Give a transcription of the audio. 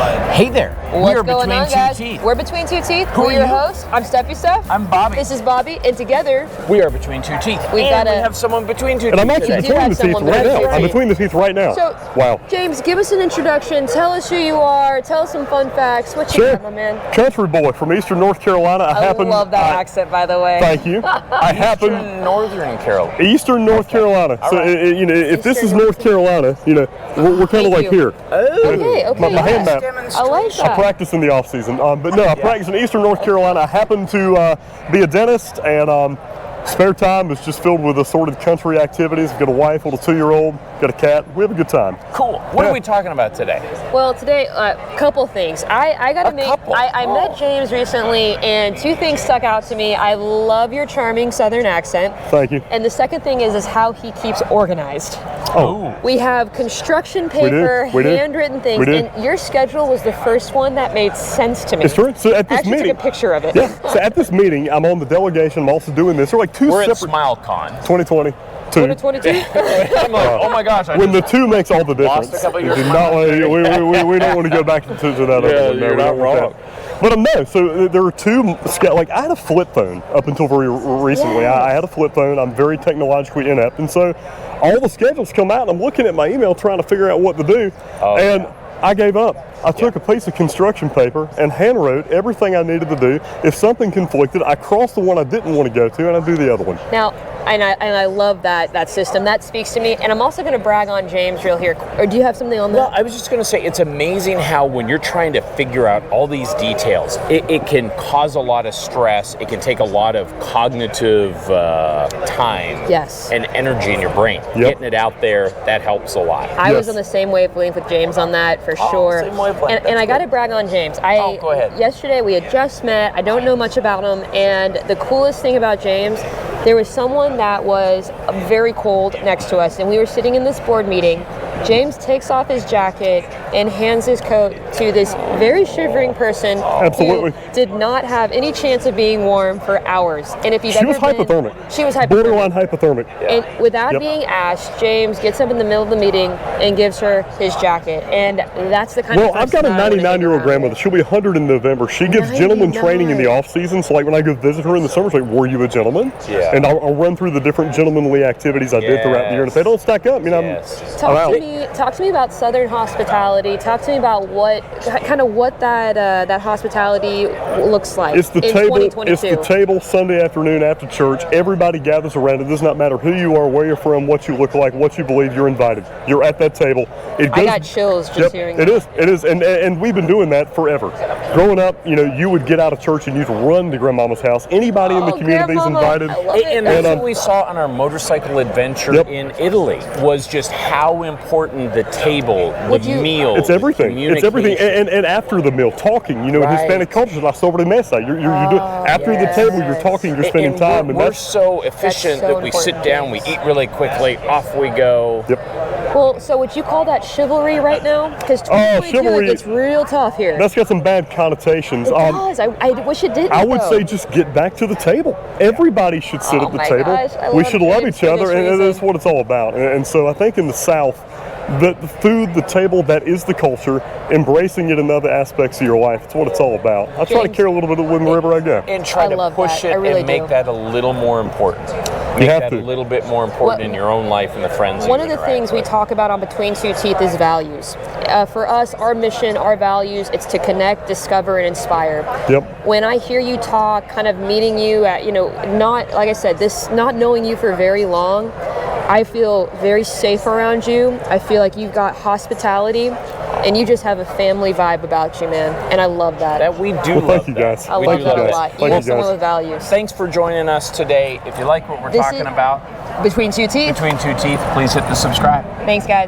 Hey there. What's going on, guys? Teeth. We're Between Two Teeth. Who are We're your you? hosts. I'm Steffi Steph. I'm Bobby. This is Bobby, and together We are Between Two Teeth. We have someone between two teeth. And I'm actually today. between the teeth someone right between now. your I'm teeth. between the teeth right now. So, wow. James, give us an introduction. Tell us who you are. Tell us some fun facts. What you Sure. got, my man? Country boy from Eastern North Carolina. I love that accent, by the way. Thank you. I happen Northern Carolina. Eastern North Carolina. So right. If this Eastern is North Carolina, we're kind of Thank like you. here. Okay, My yes. hand map. I like I that. practice in the off season, but no, I practice in Eastern North Carolina. I happen to be a dentist, and spare time is just filled with assorted country activities. I've got a wife, little 2-year-old, got a cat. We have a good time. Cool. What are we talking about today? Well, today, couple things. I got to make. couple? I met James recently, and two things stuck out to me. I love your charming Southern accent. Thank you. And the second thing is how he keeps organized. Oh, We have construction paper, We do. handwritten things, We do. and your schedule was the first one that made sense to me. it's true. So at I this actually meeting, took a picture of it. yeah. So at this meeting, I'm on the delegation. I'm also doing this. There are like two We're at separate. SmileCon. 2022. 2022? I'm like, oh my gosh. When the two makes all the difference. Lost a couple of years. We do not want to, we don't want to go back to that. other Yeah, one. No, you're we not don't want wrong. that. But no, so there were two, like I had a flip phone up until very recently. Yes. I had a flip phone. I'm very technologically inept. And so all the schedules come out and I'm looking at my email trying to figure out what to do. And I gave up. I took a piece of construction paper and hand wrote everything I needed to do. If something conflicted, I crossed the one I didn't want to go to and I do the other one. Now, and I love that system. That speaks to me. And I'm also going to brag on James real here. Or do you have something on that? Well, I was just going to say, it's amazing how when you're trying to figure out all these details, it can cause a lot of stress. It can take a lot of cognitive time Yes. and energy in your brain. Yep. Getting it out there, that helps a lot. I was Yes. on the same wavelength with James on that for sure. same wavelength. And I That's got to good. brag on James. Go ahead. Yesterday we had just met. I don't know much about him, and the coolest thing about James, there was someone that was very cold next to us, and we were sitting in this board meeting. James takes off his jacket and hands his coat to this very shivering person Absolutely. who did not have any chance of being warm for hours. And if you've She ever was hypothermic. she was hypothermic. Borderline hypothermic. And without Yep. being asked, James gets up in the middle of the meeting and gives her his jacket. And that's the kind Well, of I've got a person I wanna hang 99-year-old around grandmother. with. She'll be 100 in November. She gives gentleman training in the 99. off season. So like when I go visit her in the summer, she's like, were you a gentleman? Yeah. And I'll run through the different gentlemanly activities I did throughout the year. And if they don't stack up, Yes. I'm out. Talk to me about Southern hospitality. Talk to me about what that hospitality looks like. It's the in table. 2022. It's the table Sunday afternoon after church. Everybody gathers around. It does not matter who you are, where you're from, what you look like, what you believe. You're invited. You're at that table. It I goes, got chills just hearing It that. is, and we've been doing that forever. Growing up, you would get out of church and you'd run to Grandmama's house. Anybody in the Oh, community is Grandmama. invited. I love it. And that's And, what we saw on our motorcycle adventure Yep. in Italy, was just how important the table, the meal, It's everything. It's everything. communication. And after the meal, talking. In Right. Hispanic culture, la sobremesa. You're doing after the table. You're talking. You're spending time. We're, we're so efficient so that we sit important. down, we eat really quickly, off we go. Yep. Well, so would you call that chivalry right now? Because 2022 chivalry- it gets real tough here. That's got some bad connotations. It does. I wish it didn't. I would though. say just get back to the table. Everybody should sit Oh at the my table. gosh, I We love should love James each for other, this and reason. that's what it's all about. And so I think in the South, the food, the table, that is the culture. Embracing it in other aspects of your life. It's what it's all about. I try to James, care a little bit wherever I go. And try I to love push that. I it really and make do. that a little more important. Make have that to. a little bit more important What- in your own life and the friends One you of the interact things we with. talk about on Between Two Teeth is values. For us, our mission, our values, it's to connect, discover, and inspire. Yep. When I hear you talk, kind of meeting you at, not, like I said, not knowing you for very long, I feel very safe around you. I feel like you've got hospitality, and you just have a family vibe about you, man. And I love that. That we do Well, love thank you that. guys. I We love do that love a it. lot. Thank You're you, someone guys. with values. Thanks for joining us today. If you like what we're This talking is- about, Between Two Teeth. Between Two Teeth, please hit the subscribe. Thanks, guys.